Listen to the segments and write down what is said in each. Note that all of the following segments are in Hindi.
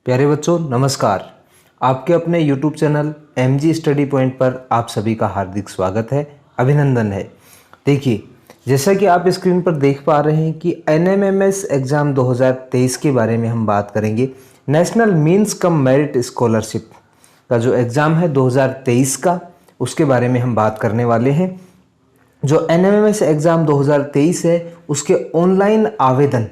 प्यारे बच्चों नमस्कार। आपके अपने YouTube channel MG study point पर आप सभी का हार्दिक स्वागत है, अभिनंदन है। देखिए, जैसा कि आप स्क्रीन पर देख पा रहे हैं कि NMMS एग्ज़ाम 2023 के बारे में हम बात करेंगे। National means cum merit scholarship का जो एग्ज़ाम है 2023 का, उसके बारे में हम बात करने वाले हैं। जो NMMS एग्ज़ाम 2023 है उसके ऑनलाइन आवेदन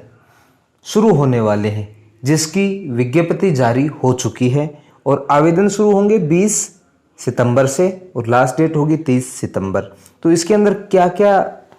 शुरू होने वाले हैं, जिसकी विज्ञप्ति जारी हो चुकी है और आवेदन शुरू होंगे 20 सितंबर से और लास्ट डेट होगी 30 सितंबर। तो इसके अंदर क्या क्या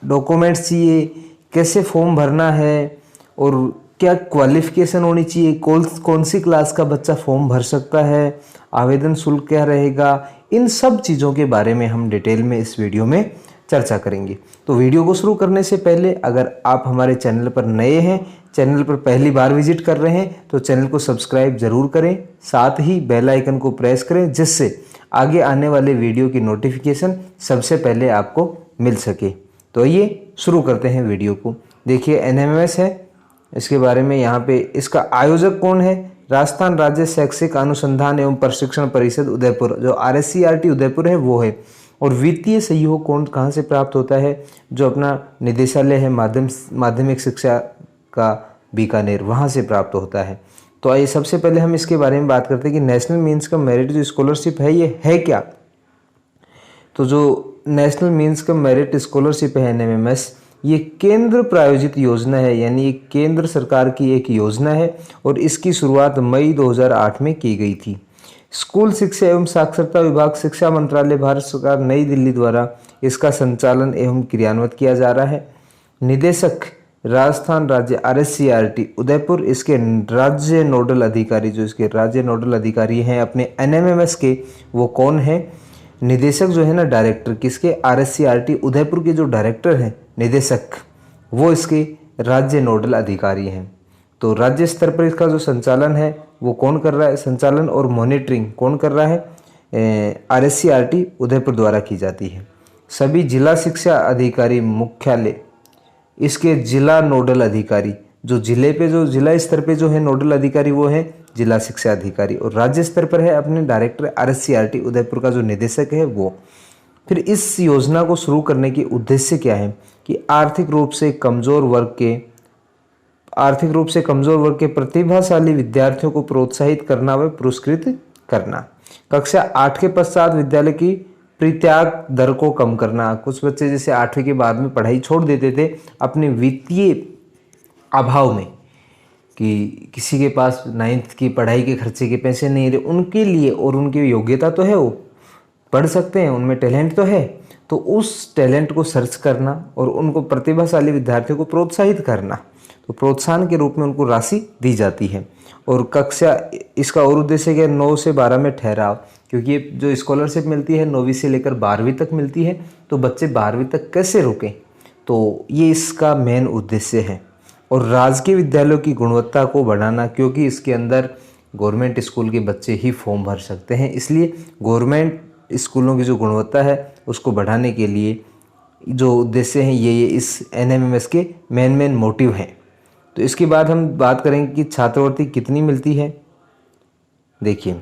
डॉक्यूमेंट्स चाहिए, कैसे फॉर्म भरना है और क्या क्वालिफिकेशन होनी चाहिए, कौन सी क्लास का बच्चा फॉर्म भर सकता है, आवेदन शुल्क क्या रहेगा, इन सब चीज़ों के बारे में हम डिटेल में इस वीडियो में चर्चा करेंगे। तो वीडियो को शुरू करने से पहले अगर आप हमारे चैनल पर नए हैं, चैनल पर पहली बार विजिट कर रहे हैं, तो चैनल को सब्सक्राइब जरूर करें, साथ ही बेल आइकन को प्रेस करें, जिससे आगे आने वाले वीडियो की नोटिफिकेशन सबसे पहले आपको मिल सके। तो आइए शुरू करते हैं वीडियो को। देखिए, NMMS है, इसके बारे में यहाँ पे इसका आयोजक कौन है? राजस्थान राज्य शैक्षिक अनुसंधान एवं प्रशिक्षण परिषद उदयपुर, जो RSCRT उदयपुर है वो है। और वित्तीय सहयोग कौन कहाँ से प्राप्त होता है? जो अपना निदेशालय है माध्यमिक शिक्षा का बीकानेर, वहाँ से प्राप्त होता है। तो आइए सबसे पहले हम इसके बारे में बात करते हैं कि नेशनल मीन्स का मेरिट जो स्कॉलरशिप है ये है क्या। तो जो नेशनल मीन्स का मेरिट स्कॉलरशिप है NMMS, ये केंद्र प्रायोजित योजना है, यानी ये केंद्र सरकार की एक योजना है और इसकी शुरुआत मई 2008 में की गई थी। स्कूल शिक्षा एवं साक्षरता विभाग, शिक्षा मंत्रालय, भारत सरकार, नई दिल्ली द्वारा इसका संचालन एवं क्रियान्वित किया जा रहा है। निदेशक राजस्थान राज्य RSCRT उदयपुर, इसके राज्य नोडल अधिकारी, जो इसके राज्य नोडल अधिकारी हैं अपने NMMS के, वो कौन है? निदेशक जो है ना, डायरेक्टर किसके? RSCRT उदयपुर के जो डायरेक्टर हैं, निदेशक, वो इसके राज्य नोडल अधिकारी हैं। तो राज्य स्तर पर इसका जो संचालन है वो कौन कर रहा है? संचालन और मॉनिटरिंग कौन कर रहा है? RSCRT उदयपुर द्वारा की जाती है। सभी जिला शिक्षा अधिकारी मुख्यालय, इसके जिला नोडल अधिकारी, जो जिला स्तर पे जो है नोडल अधिकारी वो है जिला शिक्षा अधिकारी, और राज्य स्तर पर है अपने डायरेक्टर RSCRT उदयपुर का जो निदेशक है वो। फिर इस योजना को शुरू करने की उद्देश्य क्या है कि आर्थिक रूप से कमजोर वर्ग के प्रतिभाशाली विद्यार्थियों को प्रोत्साहित करना व पुरस्कृत करना। कक्षा 8 के पश्चात विद्यालय की परित्याग दर को कम करना। कुछ बच्चे जैसे 8वीं के बाद में पढ़ाई छोड़ देते थे अपने वित्तीय अभाव में, कि किसी के पास 9th की पढ़ाई के खर्चे के पैसे नहीं रहे, उनके लिए, और उनकी योग्यता तो है, वो पढ़ सकते हैं, उनमें टैलेंट तो है, तो उस टैलेंट को सर्च करना और उनको प्रतिभाशाली विद्यार्थियों को प्रोत्साहित करना। तो प्रोत्साहन के रूप में उनको राशि दी जाती है। और कक्षा, इसका और उद्देश्य क्या? 9 से 12 में ठहराव, क्योंकि ये जो स्कॉलरशिप मिलती है 9वीं से लेकर 12वीं तक मिलती है, तो बच्चे 12वीं तक कैसे रुकें, तो ये इसका मेन उद्देश्य है। और राजकीय विद्यालयों की गुणवत्ता को बढ़ाना, क्योंकि इसके अंदर गवर्नमेंट स्कूल के बच्चे ही फॉर्म भर सकते हैं, इसलिए गवर्नमेंट स्कूलों की जो गुणवत्ता है उसको बढ़ाने के लिए जो उद्देश्य हैं ये इस NMMS के मेन मोटिव हैं। तो इसके बाद हम बात करेंगे कि छात्रवृत्ति कितनी मिलती है। देखिए,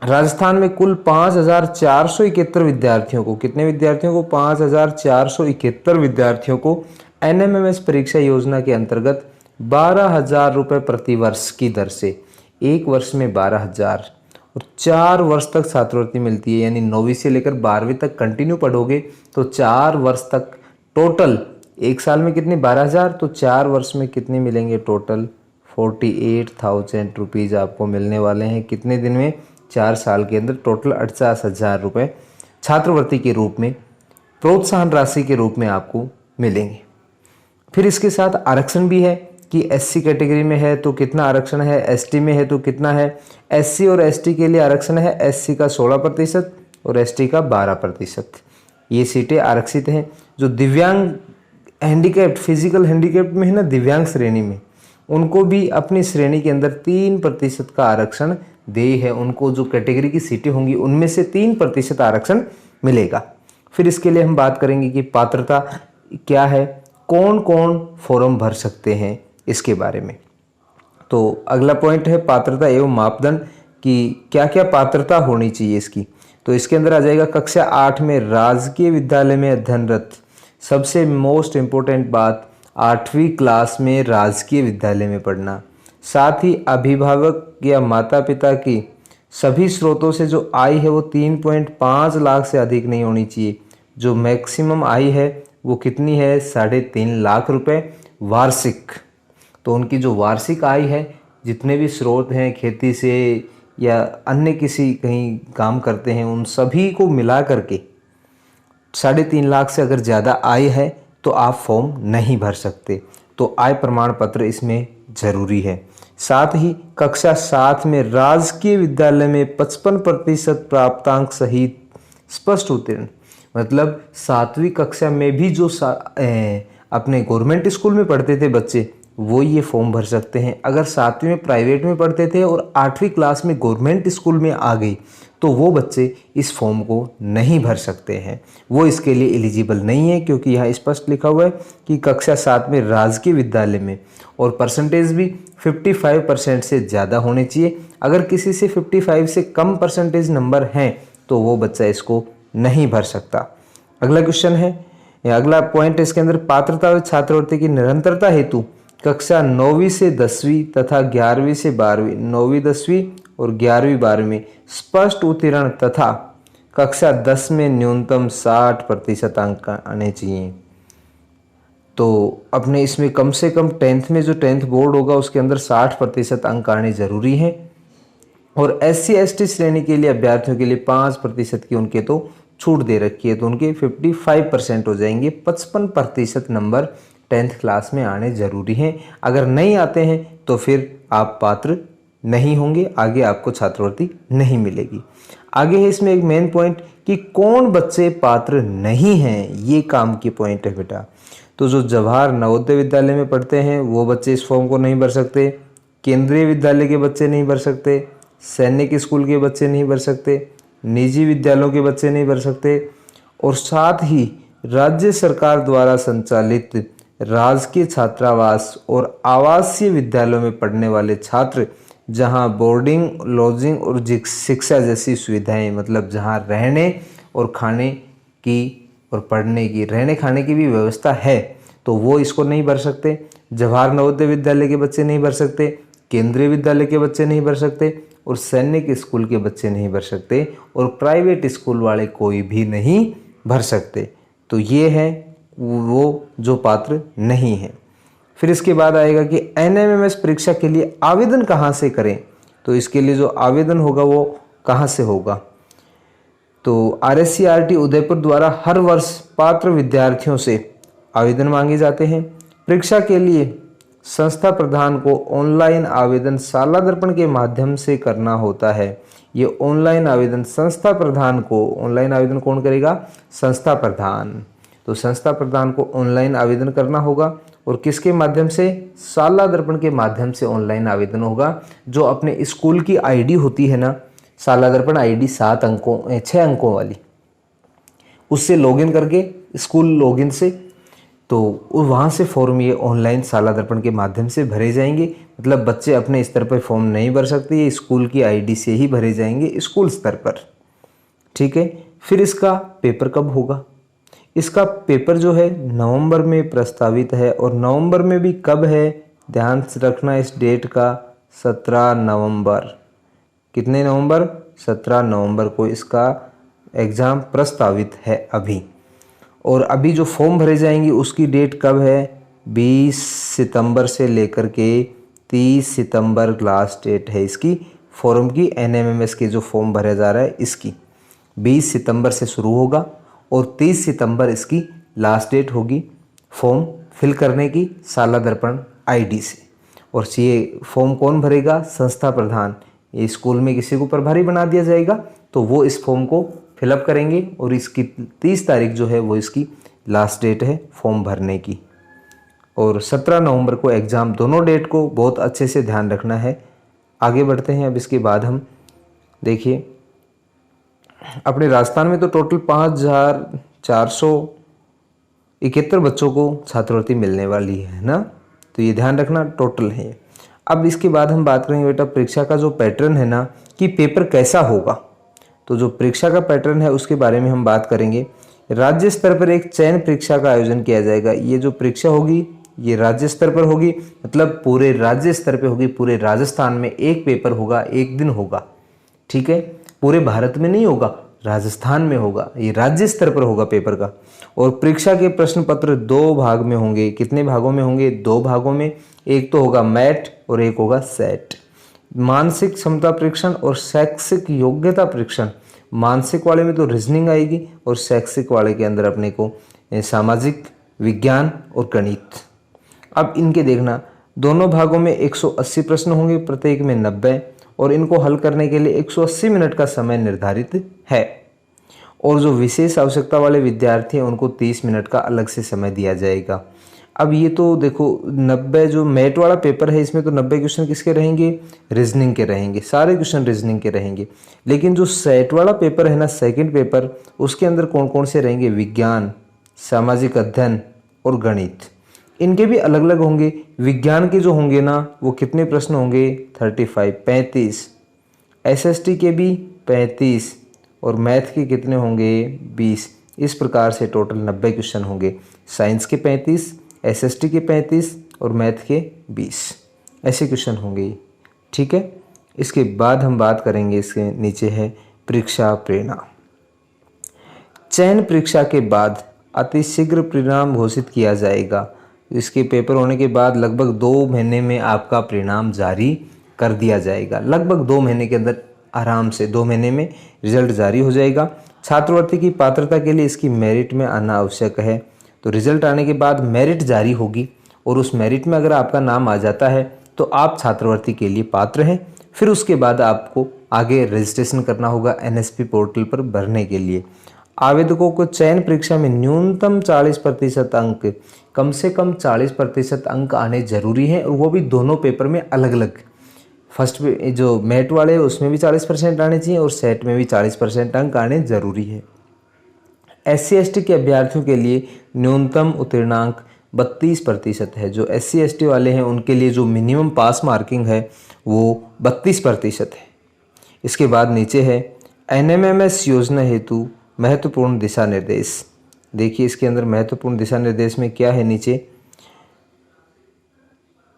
राजस्थान में कुल 5471 विद्यार्थियों को, कितने विद्यार्थियों को? 5471 विद्यार्थियों को NMMS परीक्षा योजना के अंतर्गत 12,000 रुपये प्रति वर्ष की दर से, एक वर्ष में 12,000 और 4 वर्ष तक छात्रवृत्ति मिलती है। यानी 9वीं से लेकर 12वीं तक कंटिन्यू पढ़ोगे तो 4 वर्ष तक टोटल, एक साल में कितनी? 12,000, तो 4 वर्ष में कितने मिलेंगे? टोटल 48,000 रुपीज़ आपको मिलने वाले हैं। कितने दिन में? 4 साल के अंदर टोटल 48,000 रुपये छात्रवृत्ति के रूप में, प्रोत्साहन राशि के रूप में आपको मिलेंगे। फिर इसके साथ आरक्षण भी है कि SC कैटेगरी में है तो कितना आरक्षण है, ST में है तो कितना है। SC और ST के लिए आरक्षण है, SC का 16% और ST का 12%। ये सीटें आरक्षित हैं। जो दिव्यांग हैंडीकैप्ड, फिजिकल हैंडीकैप्ड में है ना, दिव्यांग श्रेणी में, उनको भी अपनी श्रेणी के अंदर 3% का आरक्षण दे है। उनको जो कैटेगरी की सीटें होंगी उनमें से 3% आरक्षण मिलेगा। फिर इसके लिए हम बात करेंगे कि पात्रता क्या है, कौन कौन फॉर्म भर सकते हैं, इसके बारे में। तो अगला पॉइंट है पात्रता एवं मापदंड कि क्या क्या पात्रता होनी चाहिए इसकी। तो इसके अंदर आ जाएगा कक्षा 8 में राजकीय विद्यालय में अध्ययनरत। सबसे मोस्ट इम्पोर्टेंट बात, 8वीं क्लास में राजकीय विद्यालय में पढ़ना। साथ ही अभिभावक या माता पिता की सभी स्रोतों से जो आय है वो 3.5 लाख से अधिक नहीं होनी चाहिए। जो मैक्सिमम आय है वो कितनी है, 3.5 लाख रुपए वार्षिक। तो उनकी जो वार्षिक आय है, जितने भी स्रोत हैं खेती से या अन्य किसी कहीं काम करते हैं, उन सभी को मिला करके 3.5 लाख से अगर ज़्यादा आय है तो आप फॉर्म नहीं भर सकते। तो आय प्रमाण पत्र इसमें ज़रूरी है। साथ ही कक्षा 7 में राजकीय विद्यालय में 55% प्राप्तांक सहित स्पष्ट उत्तीर्ण, मतलब 7वीं कक्षा में भी जो अपने गवर्नमेंट स्कूल में पढ़ते थे बच्चे, वो ये फॉर्म भर सकते हैं। अगर 7वीं में प्राइवेट में पढ़ते थे और 8वीं क्लास में गवर्नमेंट स्कूल में आ गई तो वो बच्चे इस फॉर्म को नहीं भर सकते हैं, वो इसके लिए एलिजिबल नहीं है, क्योंकि यहाँ स्पष्ट लिखा हुआ है कि कक्षा 7 में राजकीय विद्यालय में, और परसेंटेज भी 55% से ज़्यादा होने चाहिए। अगर किसी से 55 से कम परसेंटेज नंबर हैं तो वो बच्चा इसको नहीं भर सकता। अगला क्वेश्चन है, अगला पॉइंट इसके अंदर, पात्रता व छात्रवृत्ति की निरंतरता हेतु कक्षा 9वीं से 10वीं तथा 11वीं से 12वीं, 9वीं 10वीं और 11वीं 12वीं में स्पष्ट उत्तीर्ण तथा कक्षा 10 में न्यूनतम 60% अंक आने चाहिए। तो अपने इसमें कम से कम 10th में जो 10th बोर्ड होगा उसके अंदर 60% अंक आने जरूरी हैं। और SC/ST श्रेणी के लिए अभ्यर्थियों के लिए 5% की उनके तो छूट दे रखी है, तो उनके 55% हो जाएंगे। 55% नंबर 10th क्लास में आने जरूरी हैं। अगर नहीं आते हैं तो फिर आप पात्र नहीं होंगे, आगे आपको छात्रवृत्ति नहीं मिलेगी। आगे है इसमें एक मेन पॉइंट कि कौन बच्चे पात्र नहीं हैं, ये काम की पॉइंट है बेटा। तो जो जवाहर नवोदय विद्यालय में पढ़ते हैं वो बच्चे इस फॉर्म को नहीं भर सकते, केंद्रीय विद्यालय के बच्चे नहीं भर सकते, सैनिक स्कूल के बच्चे नहीं भर सकते, निजी विद्यालयों के बच्चे नहीं भर सकते, और साथ ही राज्य सरकार द्वारा संचालित राजकीय छात्रावास और आवासीय विद्यालयों में पढ़ने वाले छात्र जहां बोर्डिंग, लॉजिंग और शिक्षा जैसी सुविधाएं, मतलब जहां रहने और खाने की और पढ़ने की, रहने खाने की भी व्यवस्था है, तो वो इसको नहीं भर सकते। जवाहर नवोदय विद्यालय के बच्चे नहीं भर सकते, केंद्रीय विद्यालय के बच्चे नहीं भर सकते, और सैनिक स्कूल के बच्चे नहीं भर सकते, और प्राइवेट स्कूल वाले कोई भी नहीं भर सकते। तो ये है वो जो पात्र नहीं है। फिर इसके बाद आएगा कि NMMS परीक्षा के लिए आवेदन कहाँ से करें। तो इसके लिए जो आवेदन होगा वो कहाँ से होगा, तो RSC/RT उदयपुर द्वारा हर वर्ष पात्र विद्यार्थियों से आवेदन मांगे जाते हैं। परीक्षा के लिए संस्था प्रधान को ऑनलाइन आवेदन शाला दर्पण के माध्यम से करना होता है। ये ऑनलाइन आवेदन संस्था प्रधान को, ऑनलाइन आवेदन कौन करेगा, संस्था प्रधान। तो संस्था प्रधान को ऑनलाइन आवेदन करना होगा, और किसके माध्यम से, शाला दर्पण के माध्यम से ऑनलाइन आवेदन होगा। जो अपने स्कूल की आईडी होती है ना, शाला दर्पण आईडी 6 अंकों वाली, उससे लॉगिन करके, स्कूल लॉगिन से, तो वहाँ से फॉर्म ये ऑनलाइन शाला दर्पण के माध्यम से भरे जाएंगे। मतलब बच्चे अपने स्तर पर फॉर्म नहीं भर सकते, ये स्कूल की आईडी से ही भरे जाएंगे स्कूल स्तर पर। ठीक है। फिर इसका पेपर कब होगा, इसका पेपर जो है नवंबर में प्रस्तावित है, और नवंबर में भी कब है, ध्यान से रखना इस डेट का, 17 नवंबर। कितने नवंबर, 17 नवंबर को इसका एग्ज़ाम प्रस्तावित है अभी। और अभी जो फॉर्म भरे जाएंगे उसकी डेट कब है, 20 सितंबर से लेकर के 30 सितंबर लास्ट डेट है इसकी फॉर्म की। NMMS के जो फॉर्म भरा जा रहा है इसकी 20 सितंबर से शुरू होगा और 30 सितंबर इसकी लास्ट डेट होगी फॉर्म फिल करने की शाला दर्पण आईडी से। और ये फॉर्म कौन भरेगा, संस्था प्रधान। ये स्कूल में किसी को प्रभारी बना दिया जाएगा, तो वो इस फॉर्म को फिलअप करेंगे, और इसकी 30 तारीख जो है वो इसकी लास्ट डेट है फॉर्म भरने की। और 17 नवंबर को एग्ज़ाम, दोनों डेट को बहुत अच्छे से ध्यान रखना है। आगे बढ़ते हैं। अब इसके बाद हम देखिए, अपने राजस्थान में तो टोटल 5471 बच्चों को छात्रवृत्ति मिलने वाली है ना, तो ये ध्यान रखना टोटल है। अब इसके बाद हम बात करेंगे बेटा परीक्षा का जो पैटर्न है ना कि पेपर कैसा होगा। तो जो परीक्षा का पैटर्न है उसके बारे में हम बात करेंगे। राज्य स्तर पर एक चयन परीक्षा का आयोजन किया जाएगा। ये जो परीक्षा होगी ये राज्य स्तर पर होगी, मतलब पूरे राज्य स्तर पे होगी। पूरे राजस्थान में एक पेपर होगा, एक दिन होगा, ठीक है। पूरे भारत में नहीं होगा, राजस्थान में होगा, ये राज्य स्तर पर होगा पेपर का। और परीक्षा के प्रश्न पत्र 2 भाग में होंगे। कितने भागों में होंगे? 2 भागों में। एक तो होगा मैट और एक होगा सेट। मानसिक क्षमता परीक्षण और शैक्षिक योग्यता परीक्षण। मानसिक वाले में तो रीजनिंग आएगी और शैक्षिक वाले के अंदर अपने को सामाजिक विज्ञान और गणित। अब इनके देखना, दोनों भागों में 180 प्रश्न होंगे, प्रत्येक में 90, और इनको हल करने के लिए 180 मिनट का समय निर्धारित है। और जो विशेष आवश्यकता वाले विद्यार्थी हैं उनको 30 मिनट का अलग से समय दिया जाएगा। अब ये तो देखो 90 जो मैट वाला पेपर है इसमें तो 90 क्वेश्चन किसके रहेंगे? रीजनिंग के रहेंगे, सारे क्वेश्चन रीजनिंग के रहेंगे। लेकिन जो सेट वाला पेपर है ना, सेकंड पेपर, उसके अंदर कौन कौन से रहेंगे? विज्ञान, सामाजिक अध्ययन और गणित। इनके भी अलग अलग होंगे। विज्ञान के जो होंगे ना वो कितने प्रश्न होंगे? 35। एसएसटी के भी 35 और मैथ के कितने होंगे? 20। इस प्रकार से टोटल 90 क्वेश्चन होंगे। साइंस के 35, एसएसटी के 35 और मैथ के 20, ऐसे क्वेश्चन होंगे, ठीक है। इसके बाद हम बात करेंगे, इसके नीचे है परीक्षा परिणाम। चयन परीक्षा के बाद अतिशीघ्र परिणाम घोषित किया जाएगा। इसके पेपर होने के बाद लगभग 2 महीने में आपका परिणाम जारी कर दिया जाएगा। लगभग 2 महीने के अंदर आराम से 2 महीने में रिजल्ट जारी हो जाएगा। छात्रवृत्ति की पात्रता के लिए इसकी मेरिट में आना आवश्यक है। तो रिजल्ट आने के बाद मेरिट जारी होगी और उस मेरिट में अगर आपका नाम आ जाता है तो आप छात्रवृत्ति के लिए पात्र हैं। फिर उसके बाद आपको आगे रजिस्ट्रेशन करना होगा एनएसपी पोर्टल पर भरने के लिए। आवेदकों को चयन परीक्षा में न्यूनतम 40% अंक, कम से कम 40% अंक आने जरूरी हैं, और वो भी दोनों पेपर में अलग अलग। फर्स्ट जो मैट वाले है उसमें भी 40% आने चाहिए और सेट में भी 40% अंक आने जरूरी है। SC/ST के अभ्यर्थियों के लिए न्यूनतम उत्तीर्णांक 32% है। जो SC/ST वाले हैं उनके लिए जो मिनिमम पास मार्किंग है वो 32% है। इसके बाद नीचे है NMMS योजना हेतु महत्वपूर्ण दिशा निर्देश। देखिए इसके अंदर महत्वपूर्ण दिशा निर्देश में क्या है, नीचे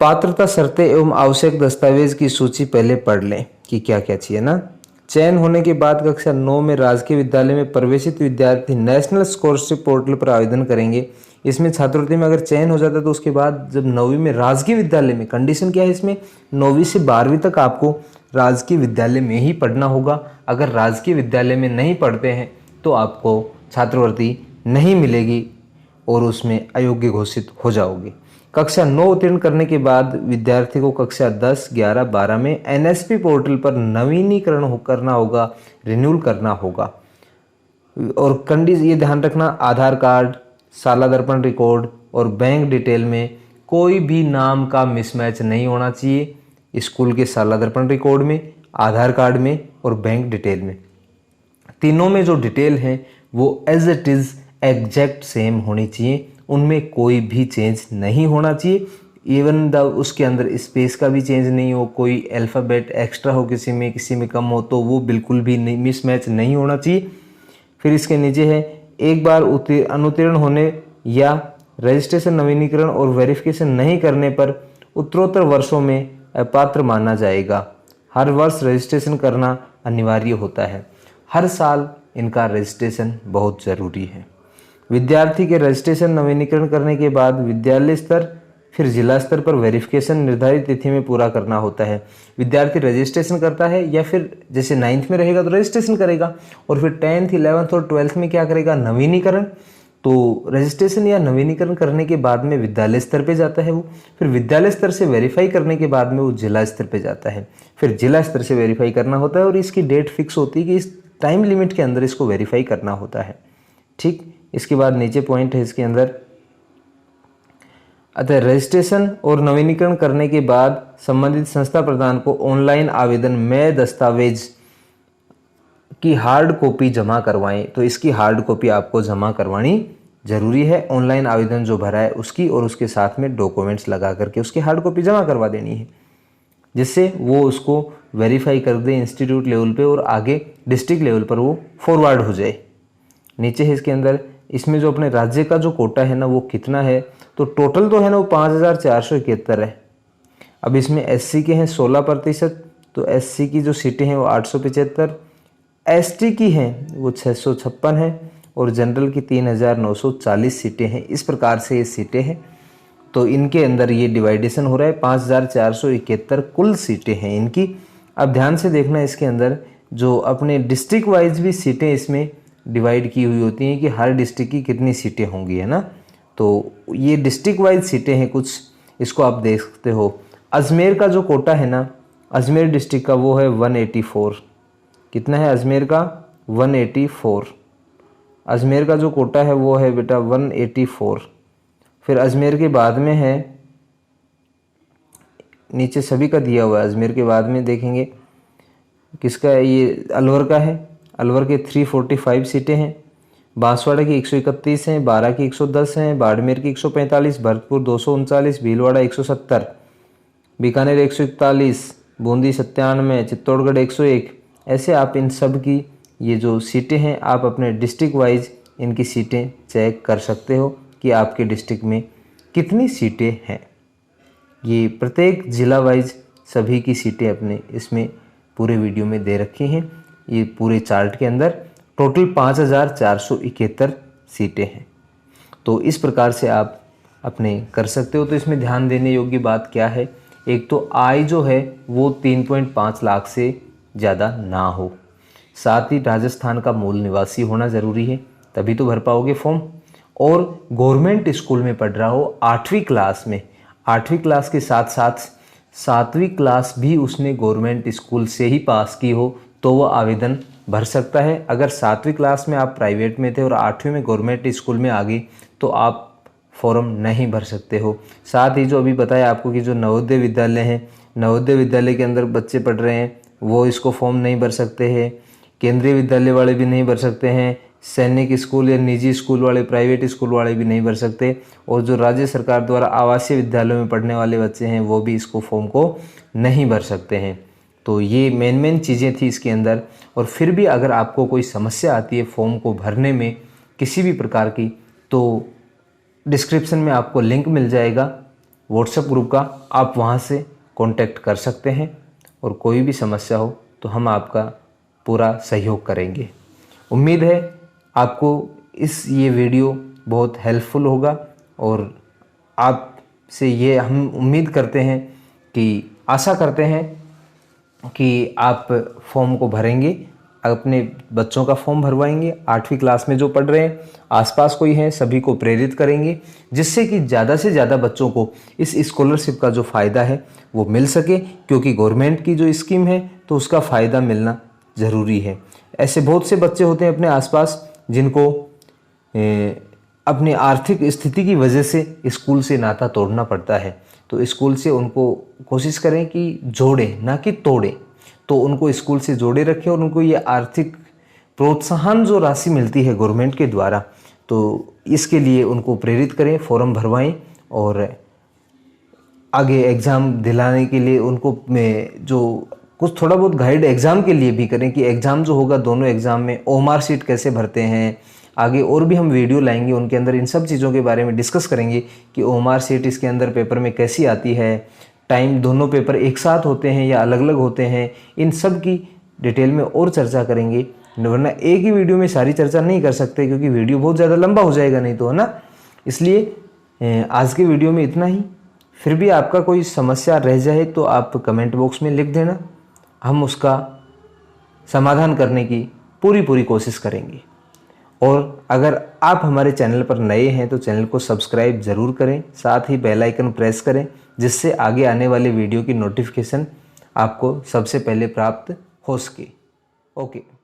पात्रता शर्तें एवं आवश्यक दस्तावेज की सूची पहले पढ़ लें कि क्या क्या चाहिए ना। चयन होने के बाद कक्षा 9 में राजकीय विद्यालय में प्रवेशित विद्यार्थी नेशनल स्कॉलरशिप पोर्टल पर आवेदन करेंगे। इसमें छात्रवृत्ति में अगर चयन हो जाता है तो उसके बाद जब 9वीं में राजकीय विद्यालय में, कंडीशन क्या है इसमें, 9वीं से 12वीं तक आपको राजकीय विद्यालय में ही पढ़ना होगा। अगर राजकीय विद्यालय में नहीं पढ़ते हैं तो आपको छात्रवृत्ति नहीं मिलेगी और उसमें अयोग्य घोषित हो जाओगे। कक्षा 9 उत्तीर्ण करने के बाद विद्यार्थी को कक्षा 10, 11, 12 में एनएसपी पोर्टल पर नवीनीकरण करना होगा, रिन्यूअल करना होगा। और कंडीशन ये ध्यान रखना, आधार कार्ड, साला दर्पण रिकॉर्ड और बैंक डिटेल में कोई भी नाम का मिसमैच नहीं होना चाहिए। स्कूल के साला दर्पण रिकॉर्ड में, आधार कार्ड में और बैंक डिटेल में, तीनों में जो डिटेल है वो as it is exact same होनी चाहिए, उनमें कोई भी चेंज नहीं होना चाहिए। इवन द उसके अंदर स्पेस का भी चेंज नहीं हो, कोई अल्फ़ाबेट एक्स्ट्रा हो किसी में कम हो तो वो बिल्कुल भी नहीं, मिसमैच नहीं होना चाहिए। फिर इसके नीचे है एक बार अनुत्तीर्ण होने या रजिस्ट्रेशन नवीनीकरण और वेरिफिकेशन नहीं करने पर उत्तरोत्तर वर्षों में अपात्र माना जाएगा। हर वर्ष रजिस्ट्रेशन करना अनिवार्य होता है। हर साल इनका रजिस्ट्रेशन बहुत ज़रूरी है। विद्यार्थी के रजिस्ट्रेशन नवीनीकरण करने के बाद विद्यालय स्तर फिर जिला स्तर पर वेरिफिकेशन निर्धारित तिथि में पूरा करना होता है। विद्यार्थी रजिस्ट्रेशन करता है या फिर जैसे 9th में रहेगा तो रजिस्ट्रेशन करेगा और फिर 10th, 11th और 12th में क्या करेगा, नवीनीकरण। तो रजिस्ट्रेशन या नवीनीकरण करने के बाद में विद्यालय स्तर पे जाता है वो, फिर विद्यालय स्तर से वेरीफाई करने के बाद में वो जिला स्तर पे जाता है, फिर जिला स्तर से वेरीफाई करना होता है और इसकी डेट फिक्स होती है कि इस टाइम लिमिट के अंदर इसको वेरीफाई करना होता है। ठीक, इसके बाद नीचे पॉइंट है इसके अंदर, अतः रजिस्ट्रेशन और नवीनीकरण करने के बाद संबंधित संस्था प्रधान को ऑनलाइन आवेदन में दस्तावेज की हार्ड कॉपी जमा करवाएं। तो इसकी हार्ड कॉपी आपको जमा करवानी जरूरी है। ऑनलाइन आवेदन जो भरा है उसकी और उसके साथ में डॉक्यूमेंट्स लगा करके उसकी हार्ड कॉपी जमा करवा देनी है। जिससे वो उसको वेरीफाई कर दे इंस्टीट्यूट लेवल पे और आगे डिस्ट्रिक्ट लेवल पर वो फॉरवर्ड हो जाए। नीचे है इसके अंदर, इसमें जो अपने राज्य का जो कोटा है ना वो कितना है, तो टोटल तो है ना वो 5471 है। अब इसमें एससी के हैं 16%, तो एससी की जो सीटें हैं वो 875, एसटी की हैं वो 656 है और जनरल की 3940 सीटें हैं। इस प्रकार से ये सीटें हैं। तो इनके अंदर ये डिवाइडेशन हो रहा है, 5471 कुल सीटें हैं इनकी। अब ध्यान से देखना, इसके अंदर जो अपने डिस्ट्रिक्ट वाइज भी सीटें इसमें डिवाइड की हुई होती हैं कि हर डिस्ट्रिक्ट की कितनी सीटें होंगी, है ना। तो ये डिस्ट्रिक्ट वाइज सीटें हैं कुछ, इसको आप देख सकते हो। अजमेर का जो कोटा है ना, अजमेर डिस्ट्रिक्ट का वो है 184। कितना है अजमेर का? 184। अजमेर का जो कोटा है वो है बेटा 184। फिर अजमेर के बाद में है, नीचे सभी का दिया हुआ है। अजमेर के बाद में देखेंगे किसका है, ये अलवर का है। अलवर के 345 सीटें हैं। बांसवाड़ा की 131 हैं, बारा की 110 हैं, बाड़मेर की 145, भरतपुर 239, भीलवाड़ा 170, बीकानेर 141, बूंदी 97, चित्तौड़गढ़ 101। ऐसे आप इन सब की ये जो सीटें हैं आप अपने डिस्ट्रिक्ट वाइज इनकी सीटें चेक कर सकते हो कि आपके डिस्ट्रिक्ट में कितनी सीटें हैं। ये प्रत्येक ज़िला वाइज सभी की सीटें अपने इसमें पूरे वीडियो में दे रखी हैं। ये पूरे चार्ट के अंदर टोटल 5471 सीटें हैं। तो इस प्रकार से आप अपने कर सकते हो। तो इसमें ध्यान देने योग्य बात क्या है, एक तो आय जो है वो 3.5 लाख से ज़्यादा ना हो, साथ ही राजस्थान का मूल निवासी होना ज़रूरी है, तभी तो भर पाओगे फॉर्म। और गवर्नमेंट स्कूल में पढ़ रहा हो 8वीं क्लास में, 8वीं क्लास के साथ साथ 7वीं क्लास भी उसने गवर्नमेंट स्कूल से ही पास की हो तो वह आवेदन भर सकता है। अगर 7वीं क्लास में आप प्राइवेट में थे और 8वीं में गवर्नमेंट स्कूल में आ गए तो आप फॉर्म नहीं भर सकते हो। साथ ही जो अभी बताया आपको कि जो नवोदय विद्यालय हैं, नवोदय विद्यालय के अंदर बच्चे पढ़ रहे हैं वो इसको फॉर्म नहीं भर सकते हैं। केंद्रीय विद्यालय वाले भी नहीं भर सकते हैं। सैनिक स्कूल या निजी स्कूल वाले, प्राइवेट स्कूल वाले भी नहीं भर सकते। और जो राज्य सरकार द्वारा आवासीय विद्यालयों में पढ़ने वाले बच्चे हैं वो भी इसको फॉर्म को नहीं भर सकते हैं। तो ये मेन चीज़ें थी इसके अंदर। और फिर भी अगर आपको कोई समस्या आती है फॉर्म को भरने में किसी भी प्रकार की, तो डिस्क्रिप्शन में आपको लिंक मिल जाएगा व्हाट्सएप ग्रुप का, आप वहाँ से कांटेक्ट कर सकते हैं और कोई भी समस्या हो तो हम आपका पूरा सहयोग करेंगे। उम्मीद है आपको ये वीडियो बहुत हेल्पफुल होगा और आपसे ये हम उम्मीद करते हैं कि, आशा करते हैं कि आप फॉर्म को भरेंगे, अपने बच्चों का फॉर्म भरवाएंगे। 8वीं क्लास में जो पढ़ रहे हैं, आसपास कोई हैं, सभी को प्रेरित करेंगे जिससे कि ज़्यादा से ज़्यादा बच्चों को इस स्कॉलरशिप का जो फ़ायदा है वो मिल सके, क्योंकि गवर्नमेंट की जो स्कीम है तो उसका फ़ायदा मिलना ज़रूरी है। ऐसे बहुत से बच्चे होते हैं अपने आसपास जिनको अपनी आर्थिक स्थिति की वजह से स्कूल से नाता तोड़ना पड़ता है। तो स्कूल से उनको कोशिश करें कि जोड़ें, ना कि तोड़ें। तो उनको स्कूल से जोड़े रखें और उनको ये आर्थिक प्रोत्साहन जो राशि मिलती है गवर्नमेंट के द्वारा, तो इसके लिए उनको प्रेरित करें, फॉर्म भरवाएं और आगे एग्ज़ाम दिलाने के लिए उनको जो कुछ थोड़ा बहुत गाइड एग्ज़ाम के लिए भी करें कि एग्ज़ाम जो होगा दोनों एग्ज़ाम में ओमार शीट कैसे भरते हैं। आगे और भी हम वीडियो लाएंगे उनके अंदर, इन सब चीज़ों के बारे में डिस्कस करेंगे कि ओमार शीट इसके अंदर पेपर में कैसी आती है, टाइम दोनों पेपर एक साथ होते हैं या अलग अलग होते हैं, इन सब की डिटेल में और चर्चा करेंगे। वरना एक ही वीडियो में सारी चर्चा नहीं कर सकते क्योंकि वीडियो बहुत ज़्यादा लंबा हो जाएगा नहीं तो, है ना। इसलिए आज के वीडियो में इतना ही। फिर भी आपका कोई समस्या रह जाए तो आप कमेंट बॉक्स में लिख देना, हम उसका समाधान करने की पूरी कोशिश करेंगे। और अगर आप हमारे चैनल पर नए हैं तो चैनल को सब्सक्राइब ज़रूर करें, साथ ही बेल आइकन प्रेस करें जिससे आगे आने वाले वीडियो की नोटिफिकेशन आपको सबसे पहले प्राप्त हो सके। ओके।